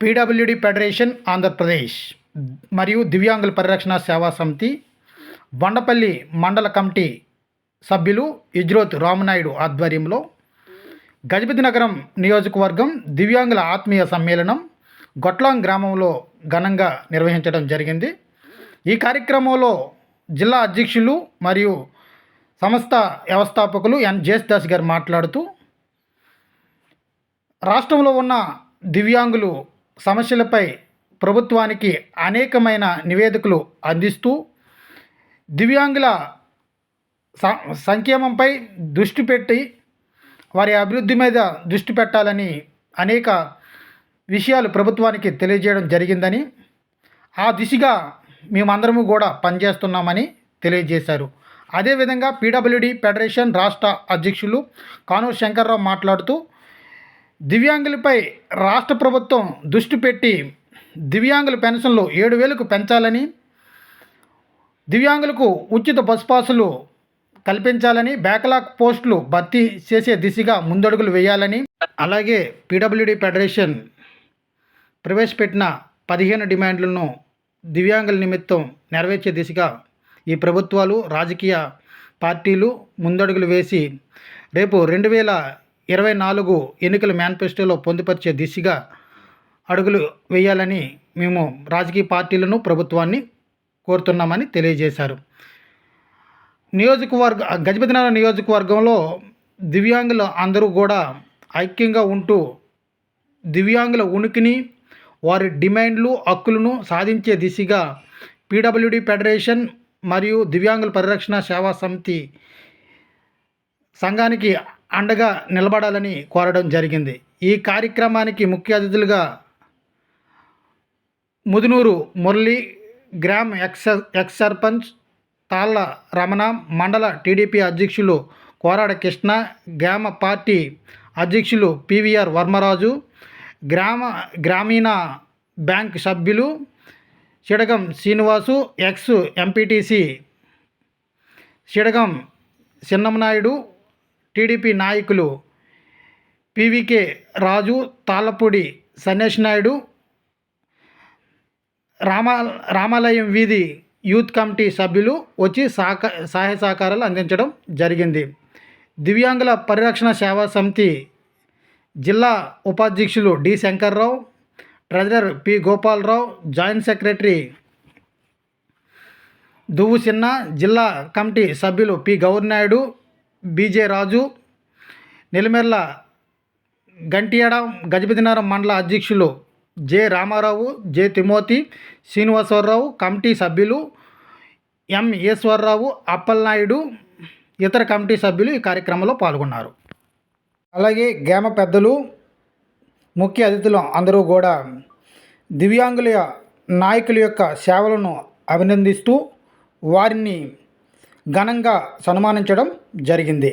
PWD federation Andhra Pradesh మరియు దివ్యాంగుల పరిరక్షణ సేవా సమితి బండపల్లి మండల కమిటీ సభ్యులు ఇజ్రోత్ రామనాయుడు ఆధ్వర్యంలో గజపతి నగరం నియోజకవర్గం దివ్యాంగుల ఆత్మీయ సమ్మేళనం గొట్లాం గ్రామంలో ఘనంగా నిర్వహించడం జరిగింది. ఈ కార్యక్రమంలో జిల్లా అధ్యక్షులు మరియు సంస్థ వ్యవస్థాపకులు ఎన్ జేసుదాస్ గారు మాట్లాడుతూ, రాష్ట్రంలో ఉన్న దివ్యాంగులు సమస్యలపై ప్రభుత్వానికి అనేకమైన నివేదికలు అందిస్తూ దివ్యాంగుల సంక్షేమంపై దృష్టి పెట్టి వారి అభివృద్ధి మీద దృష్టి పెట్టాలని అనేక విషయాలు ప్రభుత్వానికి తెలియజేయడం జరిగిందని, ఆ దిశగా మేమందరము కూడా పనిచేస్తున్నామని తెలియజేశారు. అదేవిధంగా పీడబ్ల్యూడీ ఫెడరేషన్ రాష్ట్ర అధ్యక్షులు కానూరు శంకర్రావు మాట్లాడుతూ, దివ్యాంగులపై రాష్ట్ర ప్రభుత్వం దృష్టి పెట్టి దివ్యాంగుల పెన్షన్లు 7,000కు పెంచాలని, దివ్యాంగులకు ఉచిత బస్ పాసులు కల్పించాలని, బ్యాక్లాగ్ పోస్టులు భర్తీ చేసే దిశగా ముందడుగులు వేయాలని, అలాగే పీడబ్ల్యూడీ ఫెడరేషన్ ప్రవేశపెట్టిన 15 డిమాండ్లను దివ్యాంగుల నిమిత్తం నెరవేర్చే దిశగా ఈ ప్రభుత్వాలు, రాజకీయ పార్టీలు ముందడుగులు వేసి రేపు 2024 ఎన్నికల మేనిఫెస్టోలో పొందుపరిచే దిశగా అడుగులు వేయాలని మేము రాజకీయ పార్టీలను, ప్రభుత్వాన్ని కోరుతున్నామని తెలియజేశారు. గజపతి నగరం నియోజకవర్గంలో దివ్యాంగులు అందరూ కూడా ఐక్యంగా ఉంటూ దివ్యాంగుల ఉనికిని, వారి డిమాండ్లు, హక్కులను సాధించే దిశగా పీడబ్ల్యూడీ ఫెడరేషన్ మరియు దివ్యాంగుల పరిరక్షణ సేవా సమితి సంఘానికి అండగా నిలబడాలని కోరడం జరిగింది. ఈ కార్యక్రమానికి ముఖ్య అతిథులుగా ముదునూరు మురళి, గ్రామ ఎక్స్ సర్పంచ్ తాళ్ళ రమణ, మండల టీడీపీ అధ్యక్షులు కోరాడ కృష్ణ, గ్రామ పార్టీ అధ్యక్షులు పివిఆర్ వర్మరాజు, గ్రామీణ బ్యాంక్ సభ్యులు Chidagam Srinivasu, ex MPTC Chidagam Chinnamanaidu, TDP నాయకులు పివికే రాజు, తాళ్ళపూడి సన్నేష్ నాయుడు, రామాలయం వీధి యూత్ కమిటీ సభ్యులు వచ్చి సహాయ సహకారాలు అందించడం జరిగింది. దివ్యాంగుల పరిరక్షణ సేవా సమితి జిల్లా ఉపాధ్యక్షులు D Shankarrao, treasurer P Gopalarao, joint secretary Duvvu Chinna, జిల్లా కమిటీ సభ్యులు పి గౌరినాయుడు, బిజే రాజు, నెల్లిమెర్ల గంటియాడ, గజపతి నగరం మండల అధ్యక్షులు J Ramarao, J Timothy, Srinivasarao, committee సభ్యులు ఎం ఈశ్వరరావు, అప్పలనాయుడు, ఇతర కమిటీ సభ్యులు ఈ కార్యక్రమంలో పాల్గొన్నారు. అలాగే గ్రామ పెద్దలు, ముఖ్య అతిథులు అందరూ కూడా దివ్యాంగుల నాయకుల యొక్క సేవలను అభినందిస్తూ వారిని ఘనంగా సన్మానించడం జరిగింది.